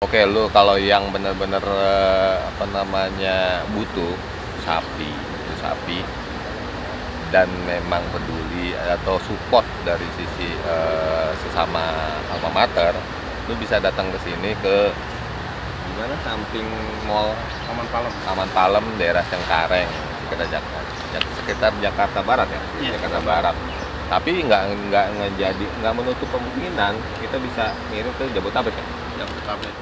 Oke, lu kalau yang bener-bener apa namanya butuh sapi dan memang peduli atau support dari sisi sesama alma mater, lu bisa datang ke sini ke gimana samping mall Taman Palem daerah Cengkareng sekitar Jakarta Barat ya, Iya. Jakarta Barat. Tapi nggak menutup kemungkinan kita bisa ngirim ke Jabodetabek ya. Jabodetabek.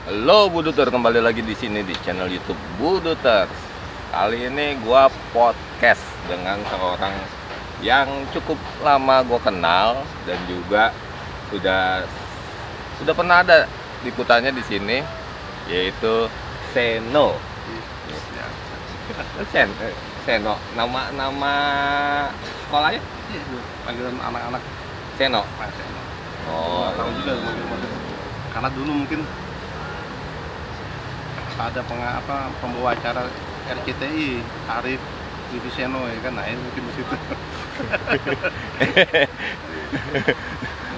Halo Buduter, kembali lagi di sini di channel YouTube Buduter. Kali ini gua podcast dengan seorang yang cukup lama gua kenal dan juga sudah pernah ada liputannya di sini, yaitu Seno. Seno, nama sekolahnya? Iya, panggilan anak-anak Seno. Pak Seno. Oh, Tahu juga manggil-manggil. Karena dulu mungkin ada pembawa acara RCTI Arif Wibisono ya kan, nah ini mungkin di situ.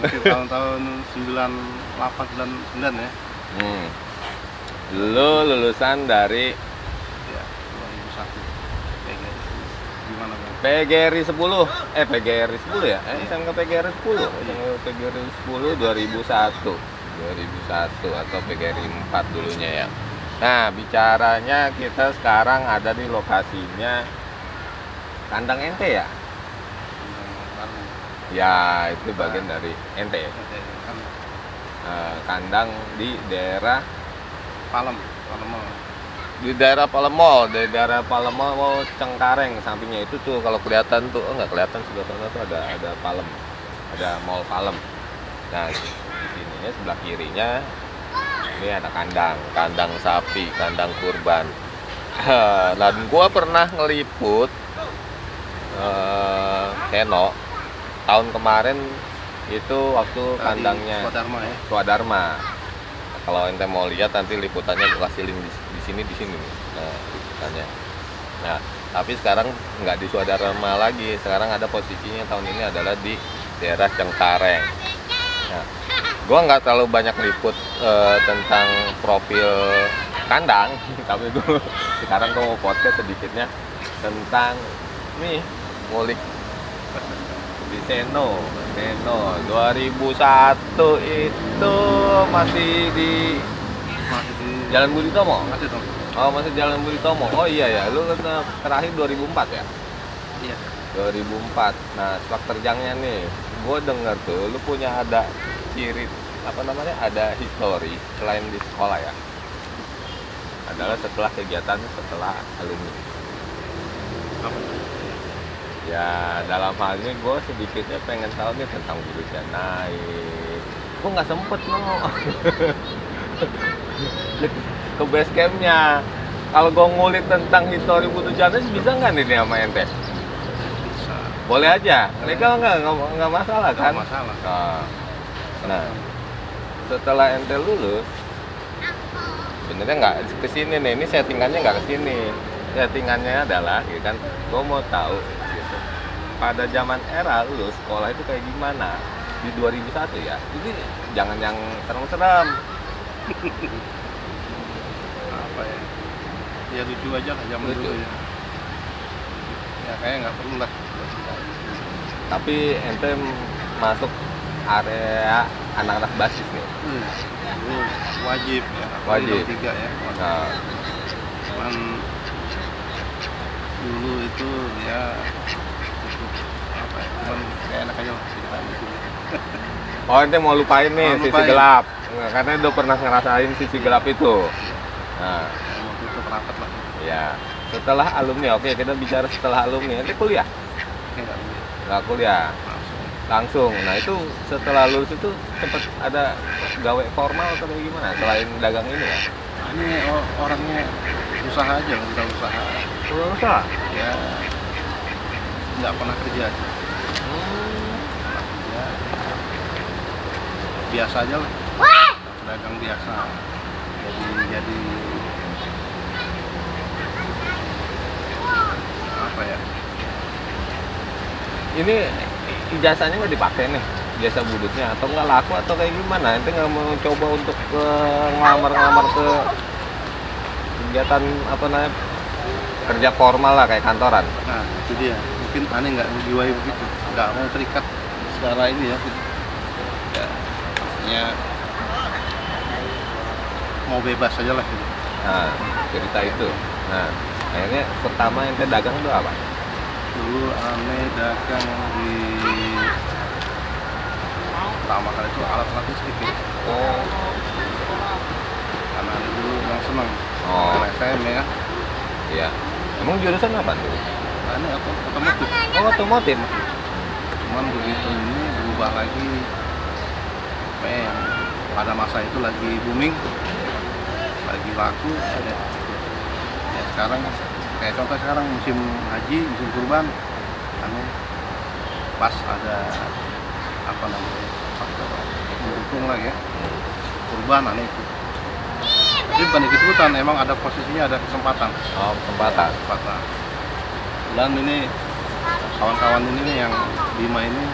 Mungkin tahun-tahun 98 99 ya. Lu lulusan dari Ya, 2001. Gimana Bang? PGRI 10, PGRI 10 ya? SMK PGRI 10, PGRI 10 2001 atau PGRI 4 dulunya ya. Nah, bicaranya kita sekarang ada di lokasinya Kandang Ente ya? Ya, itu bagian dari Ente ya? Kandang di daerah Palem. di daerah Palem Mall Cengkareng. Sampingnya itu tuh kalau kelihatan tuh nggak kelihatan, sebelah sana tuh ada Palem, ada Mall Palem. Nah, di sininya sebelah kirinya ini ada kandang sapi, kandang kurban. Dan gua pernah ngeliput Seno tahun kemarin itu waktu kandangnya Swadharma ya. Swadharma. Kalau ente mau lihat nanti liputannya gua kasih link di sini nih. Nah, liputannya. Nah, tapi sekarang nggak di Swadharma lagi. Sekarang ada posisinya tahun ini adalah di daerah Cengkareng. Nah, gua nggak terlalu banyak liput tentang profil kandang, tapi gue sekarang gua mau podcast sedikitnya tentang nih ngulik di Seno 2001 itu masih di Jalan Budi Tomo. Masih dong. Oh, masih Jalan Budi Tomo. Oh iya ya, lu kan terakhir 2004 ya? Iya. 2004. Nah, sepak terjangnya nih, gue denger tuh lu punya ada ciri ada histori selain di sekolah ya, adalah setelah alumni. Apa? Ya, dalam hal ini gue sedikitnya pengen tahu nih tentang Budu naik. Gue nggak sempet ke base campnya. Kalau gue ngulik tentang histori Budu sih bisa nggak nih sama ente? Bisa. Boleh aja, legal nggak masalah kan? Nggak masalah. Nah, setelah ente lulus, sebenarnya nggak kesini nih. Ini settingannya nggak kesini. Settingannya adalah, gitu kan? Gue mau tahu gitu, pada zaman era lulus sekolah itu kayak gimana di 2001 ya. Jadi jangan yang serem-serem. Apa ya? Ya lucu aja lah zaman Lucu. dulu ya. Ya kayaknya nggak perlu lah. Tapi ente masuk area anak-anak basis nih. Dulu wajib ya. Wajib. 3 ya. Nah, Cuman dulu itu ya cukup apa ya? Cuman kayak enak aja lah ceritanya di sini. oh ente mau lupain nih Mau sisi lupain. gelap. Karena udah pernah ngerasain sisi gelap itu. Nah, Ya, waktu itu perapat lah. ya. Setelah alumni, oke kita bicara setelah alumni. Ente kuliah? Nggak Nggak kuliah. langsung. Langsung. Nah itu setelah lulus itu sempat ada gawe formal atau kayak gimana selain dagang ini ya? Ini orangnya usaha aja, udah usaha. Usaha? Ya, nggak pernah kerja aja. Pernah kerja, biasa aja lah. Pedagang biasa. Jadi apa ya? Ini ijazahnya nggak dipakai nih, jasa budutnya, atau nggak laku atau kayak gimana? Ente nggak mau coba untuk ngelamar-ngelamar ke kegiatan apa namanya, kerja formal lah kayak kantoran? Nah, itu dia. Mungkin aneh nggak menjiwai begitu, nggak mau terikat secara ini ya. Ya, artinya mau bebas aja lah gitu. Nah, cerita itu. Nah, akhirnya pertama ente dagang itu apa? Dulu aneh dagang di pertama kali itu alat-alat listrik ya. Oh, Karena aneh dulu yang seneng. Oh. Karena SM ya. iya. Emang jurusan apa tuh? Aneh otomotif. Oh, otomotif. Cuman begitu ini berubah lagi. Kayak yang pada masa itu lagi booming, lagi laku. Ya sekarang kayak contoh sekarang musim haji, musim kurban, aneh pas ada apa namanya faktor mendukung lah ya, kurban aneh itu. Jadi bukan ikut-ikutan, emang ada posisinya, ada kesempatan. Oh, kesempatan. Kesempatan. Dan ini kawan-kawan ini nih yang Bima ini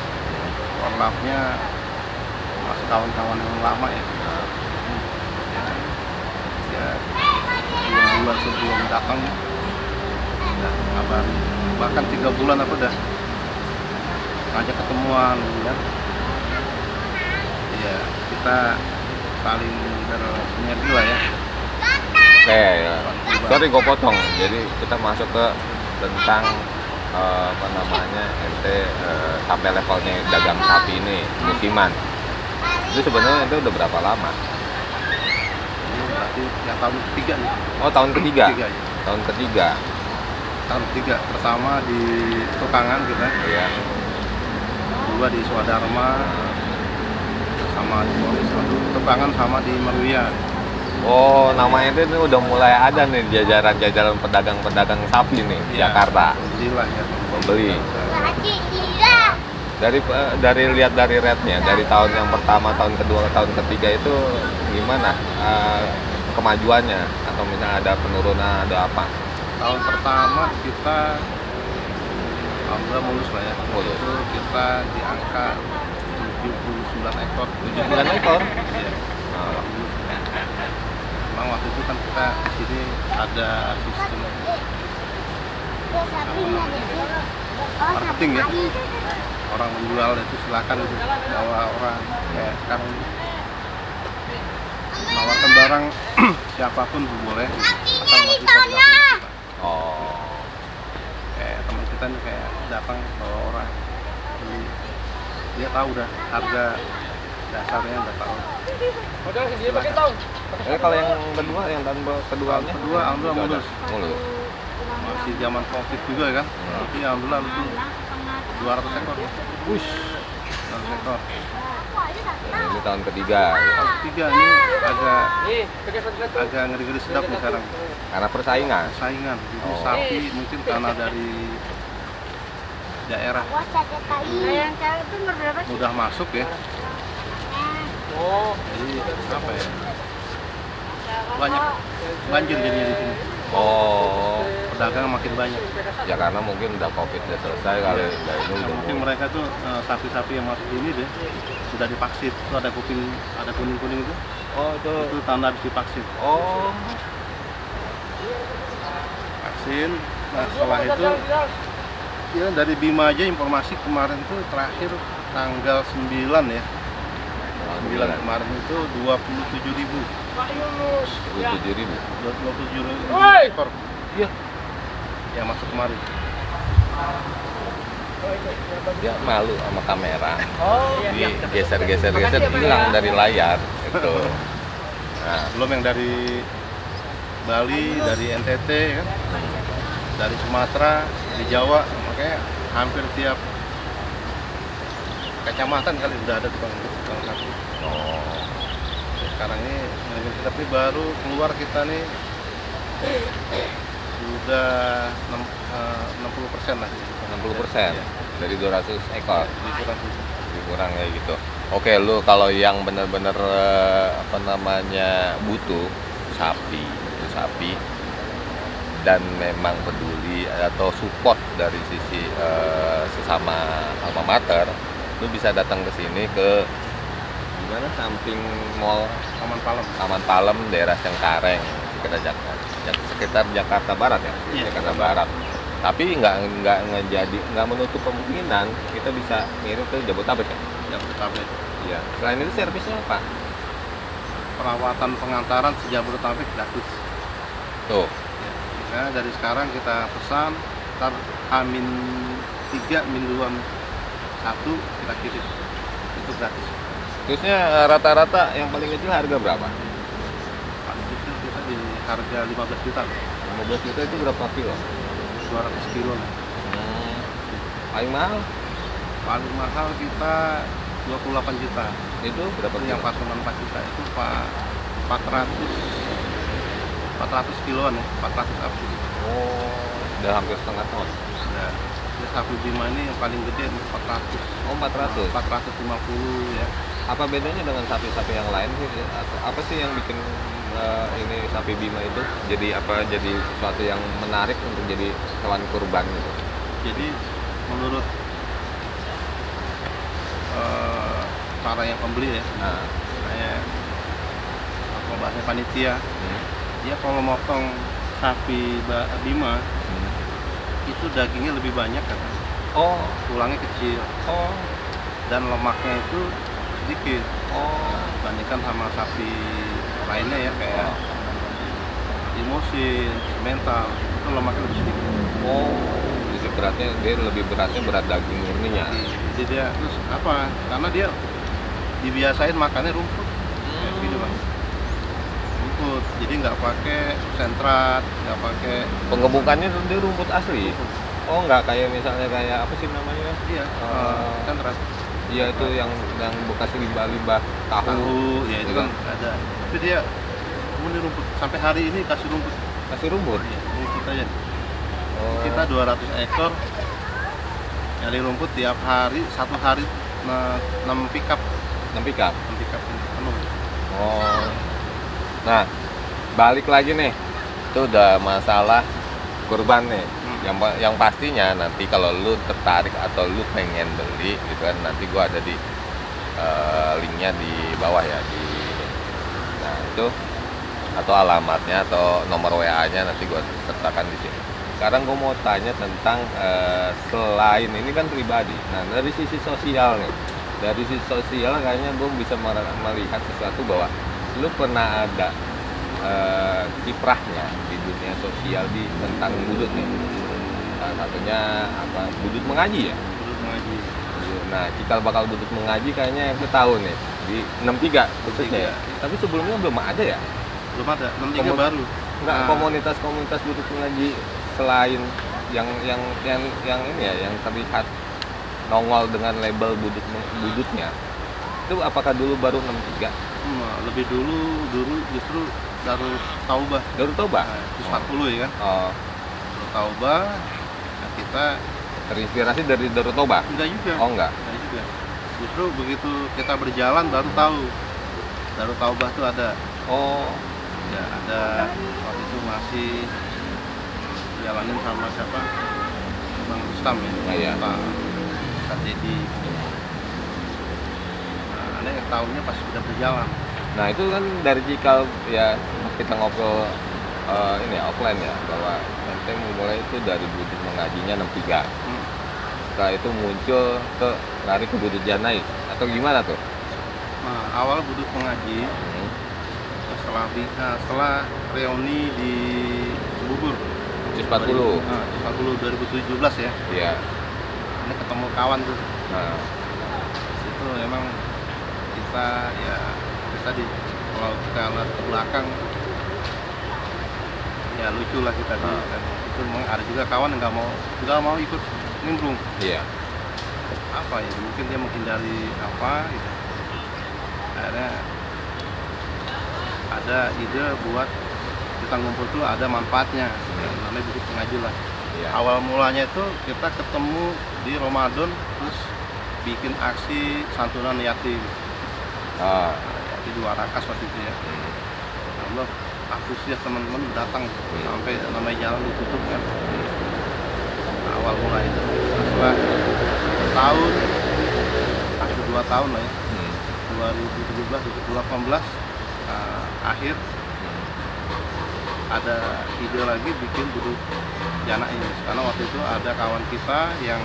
warnanya masih kawan-kawan yang lama ya. Ya 2 bulan sebelum datang udah ngabarin, bahkan 3 bulan aku udah ngajak ketemuan ya. Iya, kita saling bersinergi lah ya. Oke, ya. Sorry gue potong. Jadi kita masuk ke tentang apa namanya, ente sampai levelnya dagang sapi ini musiman. Itu sebenarnya ente udah berapa lama? Ini berarti yang tahun ketiga nih. Oh, tahun ketiga. Ketiga ya. Tahun ketiga. Tahun ketiga pertama di Tukangan kita, Iya. kedua di Swadharma, sama di Tukangan sama di Meruya. Oh, nama ente ini udah mulai ada nih jajaran-jajaran pedagang-pedagang sapi nih di Iya. Jakarta. Alhamdulillah ya. Pembeli. Dari lihat dari rate-nya, dari tahun yang pertama, tahun kedua, tahun ketiga itu gimana kemajuannya, atau misalnya ada penurunan, ada apa? Tahun pertama kita alhamdulillah mulus lah ya. Mulus. Itu kita di angka 79 ekor. 79 ekor? Iya. Nah, Memang waktu itu kan kita di sini ada sistem marketing ya. Orang menjual itu silakan itu bawa orang kayak sekarang ini. Menawarkan barang siapapun boleh. Asal masih bisa. oh, Kayak teman kita nih kayak datang bawa orang beli, dia tahu udah harga dasarnya, udah tahu. jadi kalau yang kedua, yang tahun keduanya? Kedua alhamdulillah mulus. Mulus. Masih zaman covid juga kan, tapi alhamdulillah itu 200 ekor. Wush. 200 ekor. Dan ini tahun ketiga, gitu. Tahun ketiga ini agak ngeri-ngeri sedap nih sekarang. Karena persaingan. Saingan, jadi Oh. sapi mungkin karena dari daerah mudah masuk ya. Jadi apa ya? Banyak banjir jadinya di sini. Oh, Pedagang makin banyak. ya karena mungkin udah covid udah selesai kali, dari ini Yang udah penting mulai. mereka tuh sapi-sapi yang masuk ini deh sudah divaksin. Itu ada kuning-kuning itu. Oh, Itu tanda habis divaksin. Oh, Vaksin. Nah setelah itu ya dari Bima aja informasi kemarin tuh terakhir tanggal 9 ya. 9 kemarin itu 27.000. 27.000. 27.000 ekor. Iya. Yang masuk kemarin. Dia malu sama kamera. Di geser hilang dari layar itu. Nah, Belum yang dari Bali, dari NTT kan, dari Sumatera, di Jawa, makanya hampir tiap kecamatan kali udah ada tukang sapi. oh, sekarang ini tapi baru keluar kita nih sudah 60% lah. 60% Ya. dari 200 ekor. Kurang. Kurang kayak gitu. Oke, lu kalau yang bener-bener apa namanya butuh sapi dan memang peduli atau support dari sisi sesama alma mater, lu bisa datang ke sini ke gimana, samping mall Taman Palem daerah Cengkareng, sekitar Jakarta Barat ya, Iya, Jakarta Barat. Tapi nggak menutup kemungkinan kita bisa ngirim ke Jabodetabek ya. Jabodetabek. Iya. Selain itu servisnya apa? Perawatan pengantaran se-Jabodetabek gratis. Tuh. Ya, misalnya dari sekarang kita pesan, ntar H-3, -2, -1 kita kirim. Itu gratis. Terusnya rata-rata yang paling kecil harga berapa? Paling kecil kita di harga 15 juta. 15 juta itu berapa kilo? 200 kilo. Paling mahal? Paling mahal kita 28 juta. Itu berapa Yang kilo? pasungan 4 juta itu 400 kiloan ya, 400 sapi. Oh, udah hampir setengah ton. Nah, ini sapi Bima ini yang paling gede 400. Oh, 400. 450 ya. Apa bedanya dengan sapi-sapi yang lain sih? Apa sih yang bikin ini sapi Bima itu jadi sesuatu yang menarik untuk jadi hewan kurban gitu? Jadi menurut para yang pembeli ya, Nah, kayak apa bahasanya panitia, dia kalau motong sapi Bima itu dagingnya lebih banyak kan, Oh, tulangnya kecil oh, dan lemaknya itu sedikit oh, dibandingkan sama sapi lainnya ya, kayak limosin, mental, itu lemaknya lebih sedikit. oh. Jadi lebih beratnya berat daging murninya. Jadi dia terus apa? Karena dia dibiasain makannya rumput, kayak gitu bang. Rumput, jadi nggak pakai sentrat, nggak pakai. Penggemukannya dia rumput asli. Oh, nggak kayak misalnya kayak apa sih namanya? Iya, sentrat. Iya, itu yang bekas limbah-limbah tahu. Ya itu Iya. kan ada. Tapi dia ini rumput sampai hari ini kasih rumput. Kasih rumput. Iya, rumput aja. Oh. Kita 200 ekor nyari rumput tiap hari, satu hari 6 pickup. 6 pickup. 6 pickup penuh. Oh. Nah, balik lagi nih. Itu udah masalah kurban nih. Yang pastinya nanti kalau lu tertarik atau lu pengen beli gitu kan, nanti gua ada di linknya di bawah ya, nah itu, atau alamatnya atau nomor WA-nya nanti gua sertakan di sini. Sekarang gua mau tanya tentang selain ini kan pribadi. Nah, dari sisi sosial nih. Dari sisi sosial kayaknya gue bisa melihat sesuatu bahwa lu pernah ada kiprahnya di dunia sosial tentang budut nih. Salah satunya apa? Budut mengaji ya? Budut mengaji. Nah, cikal bakal budut mengaji kayaknya yang tahu nih di 63 khususnya ya. Tapi sebelumnya belum ada ya? Belum ada, 63 baru. Enggak, komunitas-komunitas budut mengaji selain yang ini ya, yang terlihat nongol dengan label budutnya. Itu apakah dulu baru 63? Lebih dulu justru Darut Taubah. Darut Taubah? Nah, itu 40 ya kan? Oh, Darut Taubah. Nah, kita terinspirasi dari Darut Taubah? enggak juga. Oh, enggak. Enggak juga. Justru begitu kita berjalan baru tahu Darut Taubah itu ada. Oh, Ya, ada waktu itu masih jalanin sama siapa? Bang Rustam ya. Oh, iya. Ustaz Dedi. Nah, ada yang tahunya pas sudah berjalan. nah itu kan dari cikal ya, kita ngobrol ini ya, offline ya, bahwa ente mulai itu dari budut mengajinya 63. Setelah itu muncul lari ke budut janais atau gimana tuh? Nah, awal budut mengaji setelah reuni di Cibubur. Jus 40. 2017 ya. Iya. Ini ketemu kawan tuh. Nah, Itu emang kita tadi kalau kita lihat ke belakang ya lucu lah kita di itu memang ada juga kawan yang nggak mau ikut nimbrung. iya. Apa ya, mungkin dia menghindari apa gitu. Akhirnya ada ide buat kita ngumpul tuh ada manfaatnya, namanya bukit pengaji lah. Iya. Awal mulanya itu kita ketemu di Ramadan, terus bikin aksi santunan yatim. Oh. Di 2 Rakas waktu itu ya. Allah antusias teman-teman datang sampai namanya jalan ditutup kan. Awal mulai itu setelah tahun hampir 2 tahun lah ya. 2017 2018 akhir ada ide lagi bikin duduk jana ini, karena waktu itu ada kawan kita yang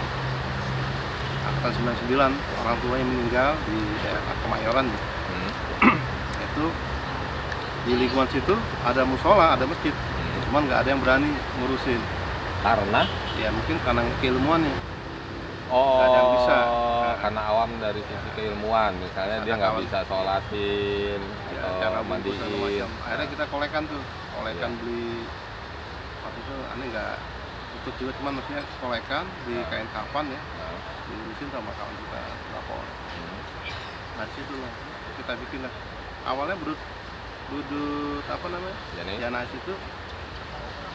angkatan 99 orang tuanya meninggal di daerah Kemayoran. Itu di lingkungan situ ada musola, ada masjid, cuman nggak ada yang berani ngurusin Karena? ya mungkin karena keilmuannya. Oh, Nggak ada yang bisa. Karena awam dari sisi keilmuan, misalnya dia nggak bisa sholatin Ya, atau cara bungkus segala mandiin. macam. Akhirnya kita kolekan Iya. beli waktu itu aneh nggak ikut juga, cuman maksudnya kolekan di kain kapan ya, Nah, diurusin sama kawan kita berapa orang. hmm. Nah situ lah kita bikin lah. Awalnya budut apa namanya? Jadi, Janas itu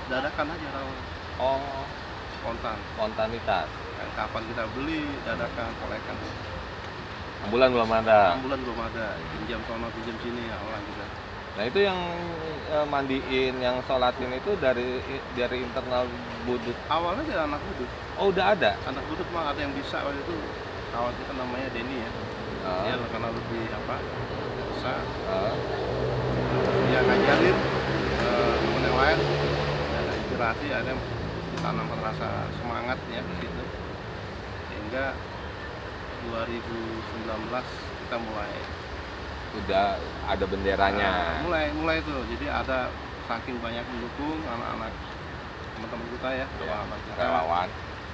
dadakan aja awalnya, oh, spontan. spontanitas. Kain kapan kita beli dadakan kolekan. Bulan belum ada. 6 bulan belum ada, pinjam sono pinjam sini awalnya kita. Nah itu yang mandiin, yang sholatin itu dari internal budut. Awalnya dari anak budut. Oh udah ada. Anak budut mah ada yang bisa waktu itu, kawan kita namanya Denny ya. Dia karena lebih bisa, Ah. dia ngajarin temen yang lain, ada inspirasi, ada yang ditanamkan rasa semangat ya di situ, sehingga 2019 kita mulai Udah ada benderanya. mulai itu. Jadi ada saking banyak mendukung anak-anak teman-teman kita ya, anak kita. Relawan.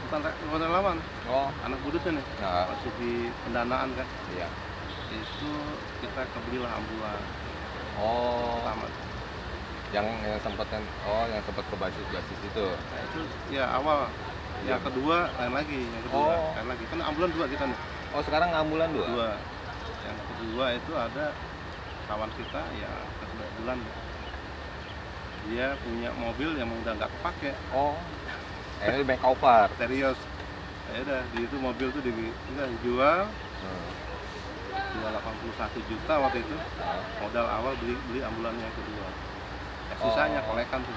Bukan relawan, Oh, anak budutnya nih nah, masuk di pendanaan kan. iya. Itu kita kebelilah ambulan Oh, pertama. yang sempat ke basis itu. Nah itu ya awal. Yang kedua lain lagi, Oh. lain lagi. Kan ambulan 2 kita nih. Oh sekarang ambulan 2. 2. Yang kedua itu ada kawan kita ya ke 9 bulan. Dia punya mobil yang udah nggak kepake, Oh, ini makeover. serius. Ya udah, di itu mobil tuh kita dijual Hmm. 81 juta waktu itu. Nah, Modal awal beli ambulan yang kedua. Ya, sisanya Oh. kolekan tuh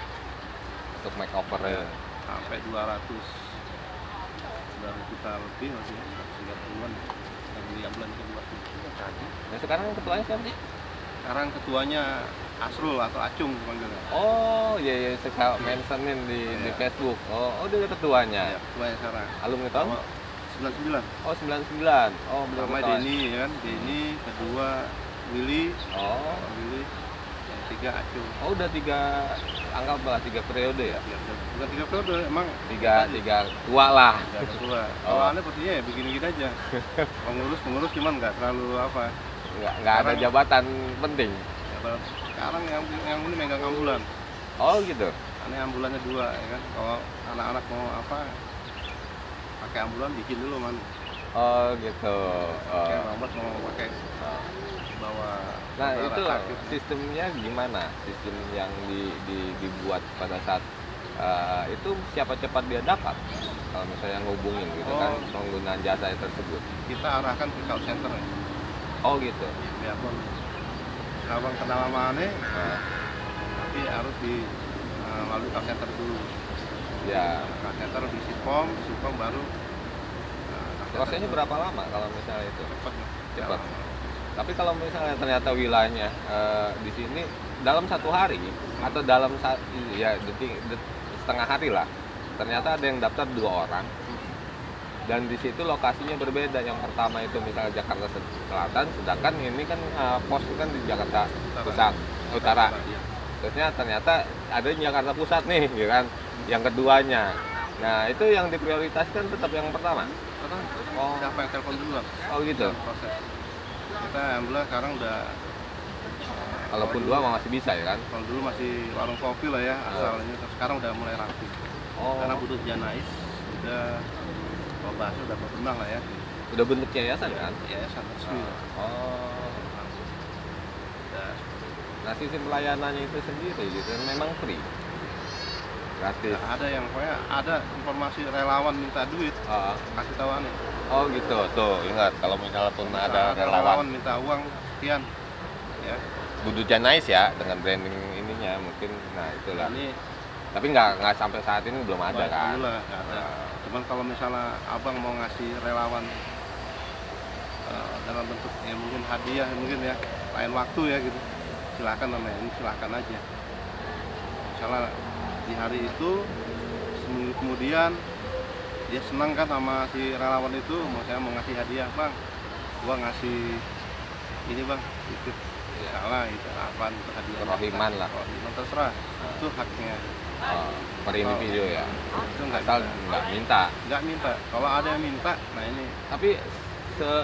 untuk makeover ya. sampai 200 juta lebih masih 130-an. Kita beli ambulan kedua. Nah sekarang ketuanya siapa sih? Sekarang ketuanya Asrul atau Acung panggilnya. Oh iya iya, saya mentionin di Iya. Facebook. Oh dia ketuanya. Ya, ketuanya sekarang. Alumni tahun? Sama 99. Oh 99. Oh belum Pertama ketahuan. Denny ya kan, Denny, kedua Willy, Oh. Willy, yang ketiga Acung. Oh udah 3, anggaplah 3 periode ya. Ya, bukan 3 periode, emang Tiga tua lah. 3 ketua. Oh. Kalau aneh pastinya ya begini-gini aja. Pengurus cuman nggak terlalu apa. Nggak ada Sekarang- jabatan penting. Ya, sekarang yang ini megang ambulan. Oh gitu. Aneh ambulannya 2 ya kan. Kalau anak-anak mau apa pakai ambulan bikin dulu man. Oh gitu. Oh. Kayak Robert mau pakai bawa Nah saudara itu sakit. sistemnya gimana? Sistem yang dibuat pada saat itu siapa cepat dia dapat? Kalau misalnya ngubungin gitu kan Oh. penggunaan jasa tersebut. Kita arahkan ke call center ya. Oh gitu. Biarpun abang kenal sama aneh, Nah, tapi harus di melalui call center dulu. ya. Call center di Sipom baru. Call center Prosesnya itu berapa lama kalau misalnya itu? cepat. Cepat. Tapi kalau misalnya ternyata wilayahnya di sini dalam 1 hari atau dalam setengah hari lah, ternyata ada yang daftar 2 orang dan di situ lokasinya berbeda. Yang pertama itu misalnya Jakarta Selatan, sedangkan ini kan pos kan di Jakarta Pusat Utara. Iya. Terusnya ternyata ada di Jakarta Pusat nih, ya kan? Yang keduanya. Nah itu yang diprioritaskan tetap yang pertama. Karena Oh, siapa yang telepon duluan? oh gitu. Proses. Kita alhamdulillah sekarang udah Kalaupun 2 masih bisa ya kan? kalau dulu masih warung kopi lah ya asalnya, sekarang udah mulai rapi. Oh, Karena butuh janais udah kalau bahasa udah berkembang lah ya. udah bentuk yayasan kan? Yayasan resmi. Oh, Udah. Nah, sistem pelayanannya itu sendiri gitu memang free, gratis. Nggak ada yang pokoknya ada informasi relawan minta duit, Ah, kasih tahu aneh. oh gitu, tuh ingat kalau misalnya pun ada Misalnya relawan minta uang sekian, ya. Budu Janais ya dengan branding ininya mungkin, nah itulah. Ini Tapi nggak sampai saat ini belum ada kan. alhamdulillah nggak ada. Cuman kalau misalnya abang mau ngasih relawan dalam bentuk ya mungkin hadiah mungkin ya lain waktu ya gitu, silakan namanya ini silakan aja. Misalnya di hari itu seminggu kemudian dia senang kan sama si relawan itu, saya mau ngasih hadiah, bang gua ngasih ini bang titip salah itu apa untuk hadiah Rohiman lah. rohiman terserah, itu haknya. Oh, per individu ya. Itu Asal nggak minta. nggak minta, kalau ada yang minta nah ini Tapi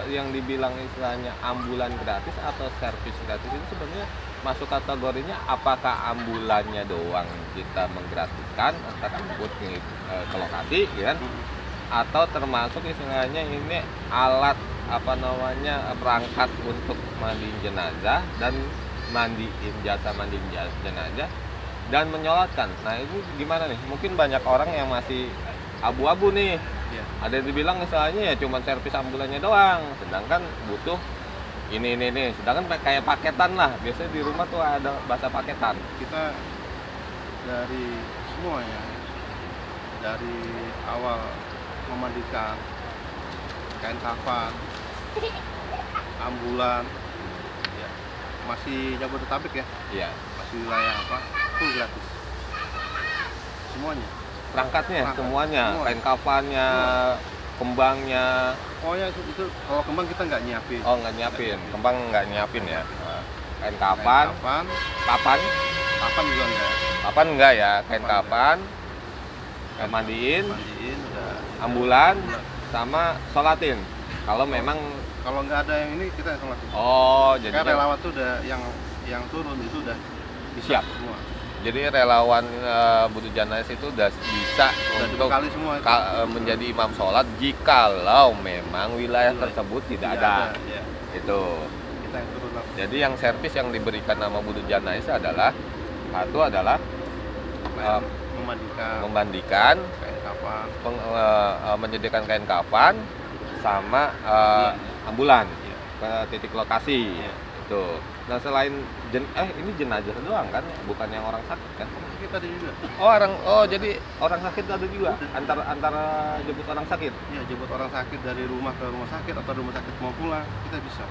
yang dibilang istilahnya ambulan gratis atau servis gratis itu sebenarnya masuk kategorinya apakah ambulannya doang kita menggratiskan antar angkut ke lokasi ya kan? Atau termasuk istilahnya ini alat apa namanya perangkat untuk mandiin jenazah dan jasa mandiin jenazah dan menyolatkan. Nah itu gimana nih? Mungkin banyak orang yang masih abu-abu nih. ya. Ada yang dibilang misalnya ya cuma servis ambulannya doang, sedangkan butuh ini. Sedangkan kayak paketan lah. Biasanya di rumah tuh ada bahasa paketan. Kita dari semuanya, dari awal memandikan, kain kafan, ambulan, ya, masih Jabodetabek ya, Iya. masih wilayah apa, full gratis, semuanya. Perangkatnya Perangkat, semuanya, semua. kain kafannya, kembangnya. Oh ya itu kalau kembang kita nggak nyiapin. Oh nggak nyiapin, kembang nggak nyiapin ya. Kain Kain kapan, kafan, kapan, kapan juga enggak. kapan enggak ya, kain Kapan kapan, mandiin, Mandiin udah. ambulan, sama sholatin. Kalau memang Kalau nggak ada yang ini kita yang sholatin. oh jadi Karena relawan tuh udah yang turun itu udah Siap. semua. jadi relawan Budu Janais itu udah bisa Udah untuk dibekali semua itu. menjadi imam sholat jikalau memang wilayah Wilayah. tersebut tidak Tidak ada. ya. Itu. Kita yang turun langsung. Jadi yang servis yang diberikan nama Budu Janais adalah satu adalah Memandikan memandikan, kain kafan. menyediakan kain kafan, sama ambulan Ya. ke titik lokasi. Iya. Itu. Nah selain ini jenazah doang kan, bukan yang orang sakit kan? Kita ada juga. Jadi orang sakit ada juga antara jemput orang sakit. Ya jemput orang sakit dari rumah ke rumah sakit atau rumah sakit mau pulang kita bisa.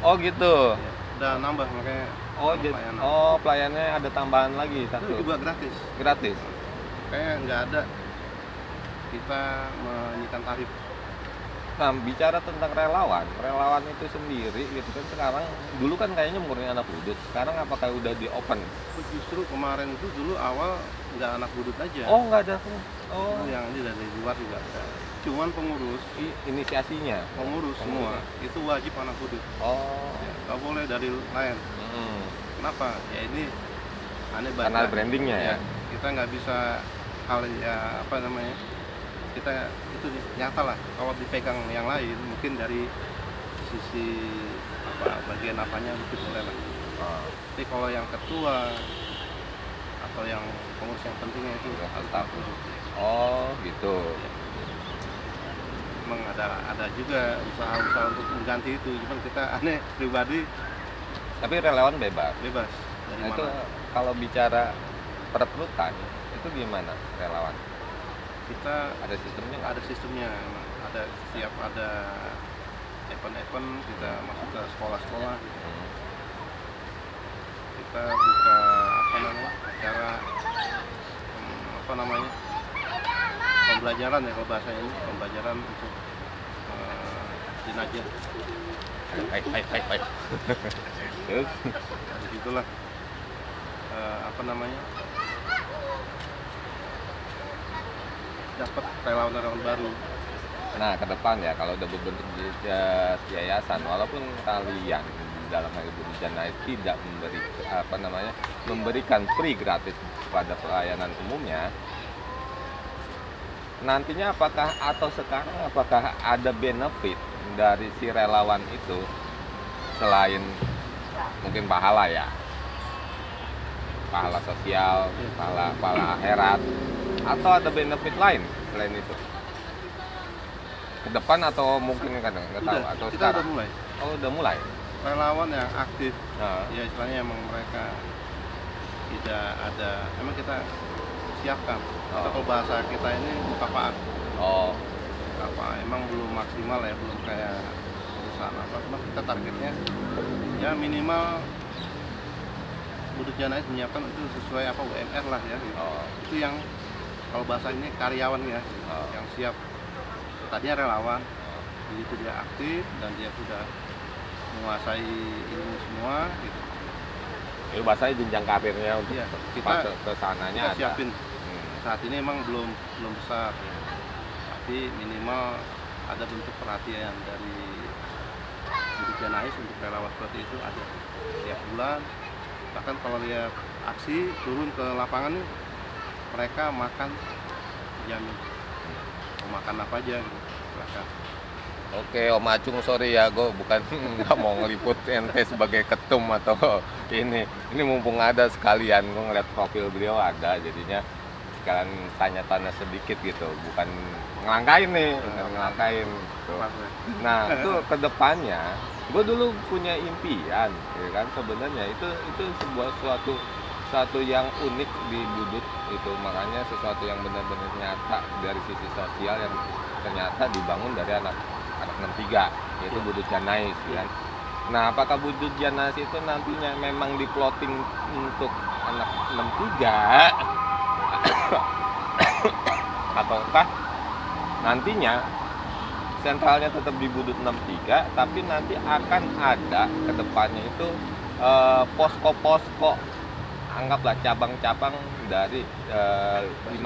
Oh gitu. Ya. Udah nambah makanya. Pelayanan. Pelayanannya ada tambahan lagi Itu satu. juga gratis. Gratis. Kayak nggak ada kita menyikan tarif. Nah, bicara tentang relawan itu sendiri gitu kan sekarang dulu kan kayaknya murni anak budut. Sekarang apakah udah di open? Justru kemarin itu dulu awal nggak anak budut aja. Oh, nggak ada. Oh, Yang ini dari luar juga ada. Cuman pengurus inisiasinya. semua itu wajib anak budut. Oh. Ya, nggak boleh dari lain. Hmm. Kenapa? Ya ini aneh banget. Karena brandingnya ya. Kita nggak bisa hal ya apa namanya? Kita itu nyata lah. Kalau dipegang yang lain mungkin dari sisi bagian apanya mungkin boleh lah. Oh. Tapi kalau yang ketua atau yang pengurus yang pentingnya itu harus tetap. budut. Oh, gitu. Memang ada juga usaha-usaha untuk mengganti itu, cuman kita aneh pribadi Tapi relawan bebas. bebas dari Nah, mana. itu kalau bicara perekrutan itu gimana relawan? Kita Ada sistemnya nggak? ada sistemnya, emang. Ada setiap ada event-event kita masuk ke sekolah-sekolah, Hmm. kita buka apa namanya acara apa namanya pembelajaran ya kalau bahasanya ini pembelajaran untuk jenazah. Hai. Terus? Dari situlah apa namanya dapat relawan-relawan baru. Nah, ke depan ya kalau udah berbentuk yayasan, walaupun kalian dalam hal Budu Janais tidak memberikan free gratis pada pelayanan umumnya, nantinya apakah ada benefit dari si relawan itu selain mungkin pahala ya? pahala sosial, pahala akhirat, atau ada benefit lain selain itu? Ke depan atau mungkin kadang nggak tahu, atau kita sekarang? udah mulai. Oh, udah mulai. Relawan yang aktif, Nah, ya istilahnya emang mereka tidak ada, emang kita siapkan. Atau kalau bahasa kita ini kapaan. oh, Apa emang belum maksimal ya, belum kayak perusahaan apa, cuma kita targetnya ya minimal Budut Janais menyiapkan itu sesuai apa UMR lah ya gitu. oh, Itu yang kalau bahasa ini karyawan ya, oh. yang siap. Tadinya relawan, jadi itu dia aktif dan dia sudah menguasai ilmu semua gitu. Itu bahasanya jenjang karirnya untuk Iya, pas kita ke sananya ada. siapin. Hmm. Saat ini emang belum besar, tapi minimal ada bentuk perhatian dari Budut Janais untuk relawan seperti itu ada tiap bulan. Bahkan kalau lihat aksi turun ke lapangan nih, mereka makan jamin, mau makan apa aja gitu, silakan. Oke, Om Acung, sorry ya, gue bukan nggak mau ngeliput ente sebagai ketum atau ini. Ini mumpung ada sekalian, gue ngeliat profil beliau ada, jadinya sekalian tanya-tanya sedikit gitu, bukan ngelangkain nih, bukan ngelangkain. Gitu. Nah, itu kedepannya, gue dulu punya impian, ya kan, sebenarnya itu sebuah suatu yang unik di Budut itu, makanya sesuatu yang benar-benar nyata dari sisi sosial yang ternyata dibangun dari anak 63, yaitu Budut Janais, kan. Nah, apakah Budut Janais itu nantinya memang diploting untuk anak 63 ataukah nantinya sentralnya tetap di Budut 63, tapi nanti akan ada ke depannya itu posko-posko, anggaplah cabang-cabang dari 5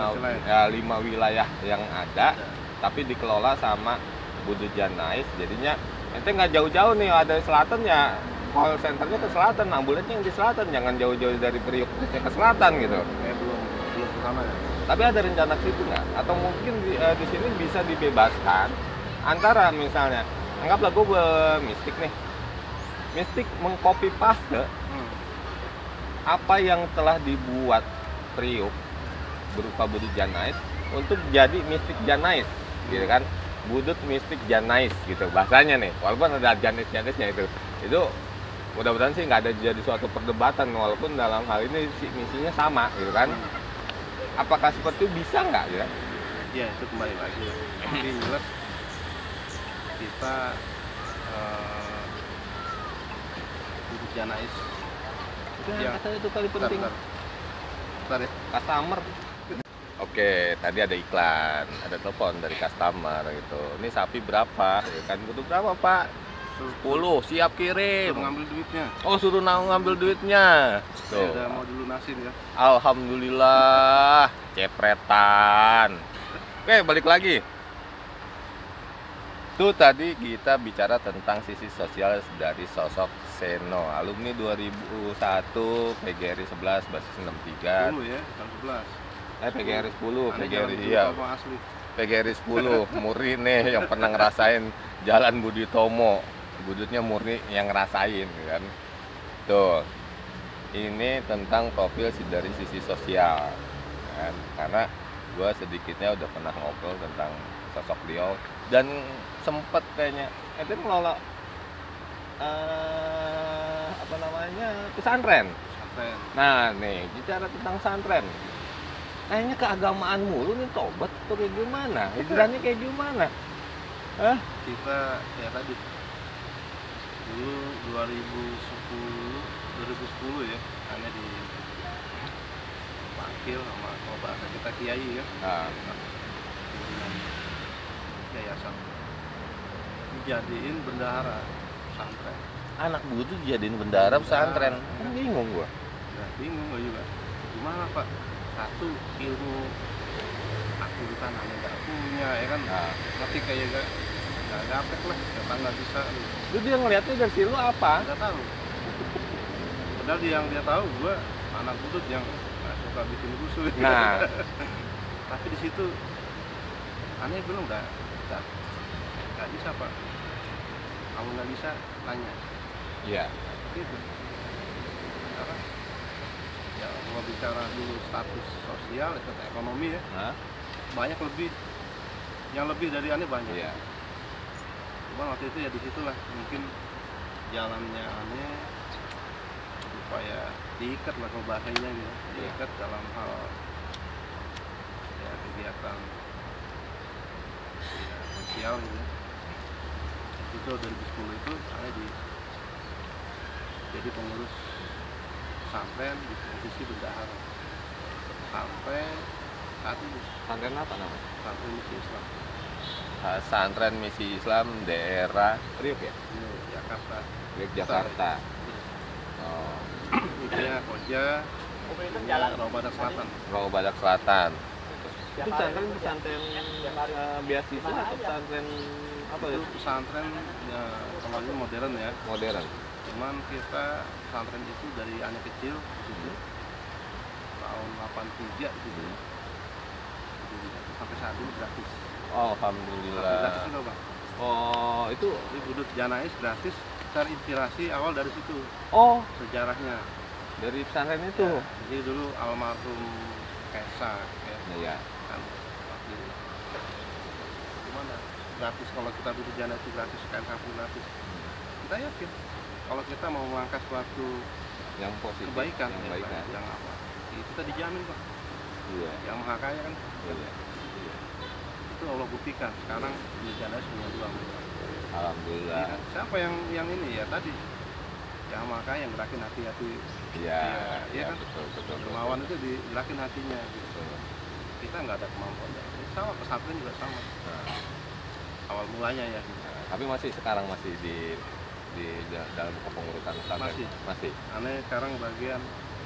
wilayah yang ada, tapi dikelola sama Budut Janais. Jadinya ente nggak jauh-jauh nih, ada selatan ya, call centernya ke selatan, ambulannya yang di selatan, jangan jauh-jauh dari Priok ke selatan gitu. Belum ke sana ya. Tapi ada rencana ke situ nggak? Atau mungkin di sini bisa dibebaskan antara misalnya, anggaplah gue mistik nih, mistik mengcopy paste apa yang telah dibuat Priok berupa Budut Janais untuk jadi mistik Janais, gitu kan? Budut mistik Janais gitu bahasanya nih, walaupun ada Janais-Janaisnya itu mudah-mudahan sih nggak ada jadi suatu perdebatan, walaupun dalam hal ini misinya sama gitu kan. Apakah seperti itu bisa nggak ya? Ya itu kembali lagi ya. Tapi jelas kita Budut Janais Ya, kata itu kali penting. Bentar ya. Customer. Oke, tadi ada iklan, ada telepon dari customer gitu. Ini sapi berapa? Ya kan, butuh berapa, Pak? 10, siap kirim. Suruh ngambil duitnya. Oh, suruh ngambil duitnya. Saya Tuh. udah mau dilunasin ya. Alhamdulillah, cepretan. Oke, balik lagi. Tuh tadi kita bicara tentang sisi sosial dari sosok Seno, alumni 2001, PGRI 11, basis 63. 10 ya, bukan 11. PGRI 10, Aneh PGRI jangan iya. lupa asli. PGRI 10, murni nih yang pernah ngerasain Jalan Budi Tomo. Budutnya murni yang ngerasain kan. Tuh. Ini tentang profil dari sisi sosial. Kan? Karena gue sedikitnya udah pernah ngobrol tentang sosok beliau dan sempet kayaknya itu ngelola apa namanya, pesantren. Nah nih bicara tentang pesantren, kayaknya keagamaan mulu nih, tobat atau kayak gimana, hijrahnya kayak gimana? Kita ya tadi dulu 2010 ya, hanya dipanggil sama kalau bahasa kita kiai ya, pimpinan yayasan, dijadiin bendahara pesantren. Anak butuh jadiin bendahara pesantren, bingung gua. Ya, bingung gua juga. Gimana Pak? Satu, ilmu aku di tanahnya nggak punya ya kan, ngerti kayak nggak gaptek lah, nggak bisa. Lu dia ngeliatnya dari situ apa? Nggak tahu. Padahal yang dia tahu gua anak budut yang nggak suka bikin rusuh. Nah, tapi di situ aneh belum nggak bisa Pak. Kamu nggak bisa tanya. iya. Gitu. Karena ya kalau bicara dulu status sosial, status ekonomi ya, Hah? banyak yang lebih dari Ane banyak. Iya. Cuma waktu itu ya disitulah mungkin jalannya Ane supaya diikat lah kalau bahasanya gitu, diikat dalam hal ya kegiatan ya, sosial gitu. Itu 2010 itu Ane jadi pengurus pesantren di posisi bendahara sampai saat ini. Pesantren apa namanya? Pesantren Misi Islam Pesantren Misi Islam daerah Priok ya? ini Jakarta. Priok Jakarta. Oh, Isinya Koja, Rawa Badak Selatan. Rawa Badak Selatan. Itu pesantren beasiswa atau pesantren apa ya? Itu pesantren ya, kalau ini modern ya. Modern. Cuman kita pesantren itu dari anak kecil gitu, tahun 83 gitu. Jadi, sampai saat ini gratis. Oh, Gratis alhamdulillah. juga Bang. Oh, itu Jadi Budut Janais gratis. Terinspirasi awal dari situ oh sejarahnya. dari pesantren itu. Ya, jadi dulu almarhum Kesa ya, Iya. kan waktu gimana gratis, kalau kita Budut Janais itu gratis, kain sapu gratis. Kita yakin kalau kita mau mengangkat suatu Yang positif, kebaikan, yang baik kan. yang apa, itu kita dijamin Pak. Iya. Yang maha kaya kan, Iya. itu Allah buktikan. Sekarang Budut Janais punya 2 miliar. Alhamdulillah. Iya, siapa yang ini ya tadi yang maha kaya yang gerakin hati-hati Iya, iya kan? betul. dermawan itu digerakin hatinya gitu. Betul. Kita nggak ada kemampuan. Ini sama pesantren juga sama. Nah, Awal mulanya ya. tapi masih sekarang masih di dalam kepengurusan pesantren. Masih. Aneh sekarang bagian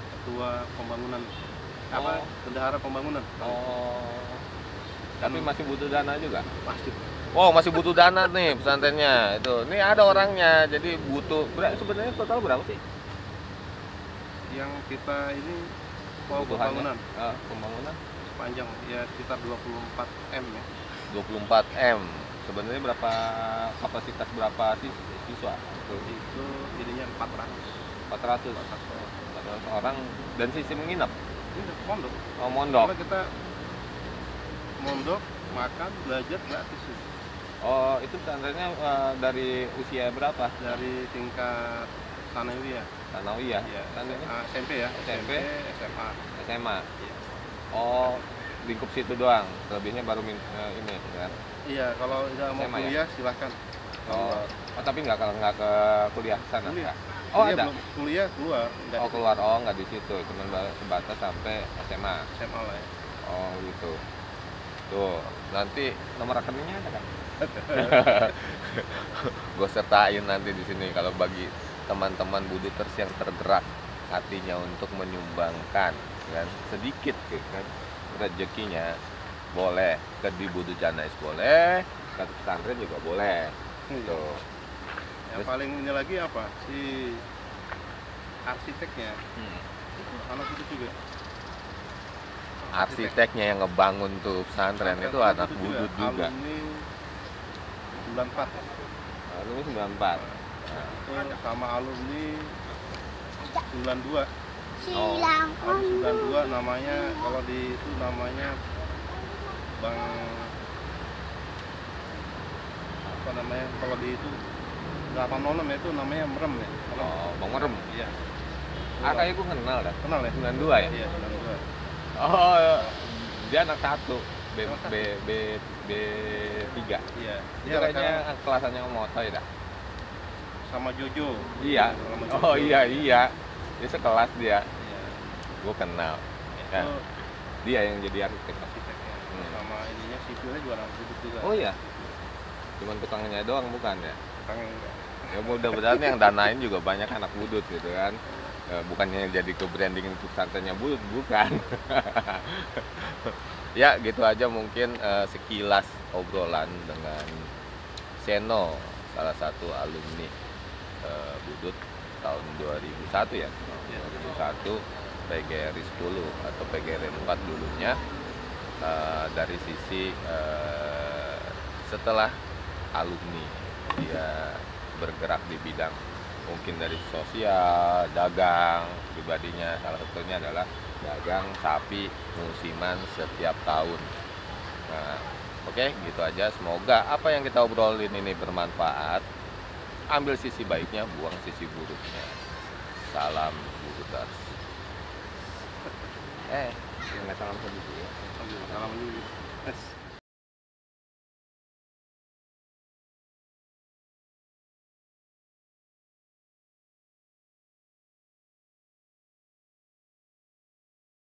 ketua pembangunan Oh. bendahara pembangunan. Oh. Tapi Dan masih butuh dana juga. masjid. Oh, masih butuh dana nih pesantrennya. Itu. Ini ada orangnya. Jadi butuh sebenarnya total berapa sih? Yang kita ini mau Kebutuhannya? pembangunan Pembangunan sepanjang ya sekitar 24 M ya. 24 M. Sebenarnya berapa kapasitas berapa siswa? Itu ininya 400. 400 orang dan sistem menginap. Ini pondok. Oh, mondok. Kalau kita mondok, makan, belajar gratis sih. Oh, itu pesantrennya dari usia berapa? Dari tingkat sanawiyah. Sanawiyah. Ya, Pesantrennya SMP ya, SMP, SMA. SMA. Iya. Oh, lingkup situ doang. Selebihnya baru ini kan. Iya, kalau udah mau SMA ya? kuliah silahkan. Oh, tapi nggak ke kuliah sana? Kuliah. Oh, Kuliah ada. belum- kuliah keluar. Nggak Oh, di- keluar. Oh, nggak di situ. Cuma sebatas sampai SMA. SMA lah ya. Oh, gitu. Tuh, nanti nomor rekeningnya ada kan? Gue sertain nanti di sini kalau bagi teman-teman buduters yang tergerak hatinya untuk menyumbangkan kan sedikit gitu kan rezekinya, boleh ke di Budut Janais, boleh ke pesantren juga boleh. Tuh. Yang Terus? paling ini lagi apa? Si arsiteknya. Hmm. Itu anak itu juga. Arsiteknya yang ngebangun tuh pesantren itu anak budut juga. Alumni 94. Alumni 94. Itu sama alumni 92. Oh. Alumni 92 namanya, kalau di itu namanya Bang apa namanya, kalau di itu 86 ya, itu namanya Merem ya. Oh, Bang Merem. Iya. Kayaknya gue kenal dah. Kenal ya? 92 ya? Iya, 92. Oh, dia anak satu. B Anak satu. B3. Iya. Dia kayaknya kelasannya Om Otoy dah. sama Jojo. Iya. Sama Oh Jojo. iya. Dia sekelas dia. Iya. Gue kenal. Itu Ya. Dia yang jadi arsitek. arsiteknya. Hmm. Sama ininya sipilnya juga anak budut juga. Oh iya. Cuman tukangnya doang bukan ya? Tukangnya enggak. Ya mudah-mudahan yang danain juga banyak anak budut gitu kan. Bukannya jadi ke branding untuk pesantrennya budut, bukan. Ya gitu aja mungkin sekilas obrolan dengan Seno, salah satu alumni budut tahun 2001 ya. 2001 PGRI 10 atau PGRI 4 dulunya. Dari sisi setelah alumni dia bergerak di bidang mungkin dari sosial, dagang, pribadinya salah satunya adalah dagang sapi musiman setiap tahun. Nah, oke, gitu aja. Semoga apa yang kita obrolin ini bermanfaat. Ambil sisi baiknya, buang sisi buruknya. Salam Buruders. Nggak salam sedikit ya. Salam dulu.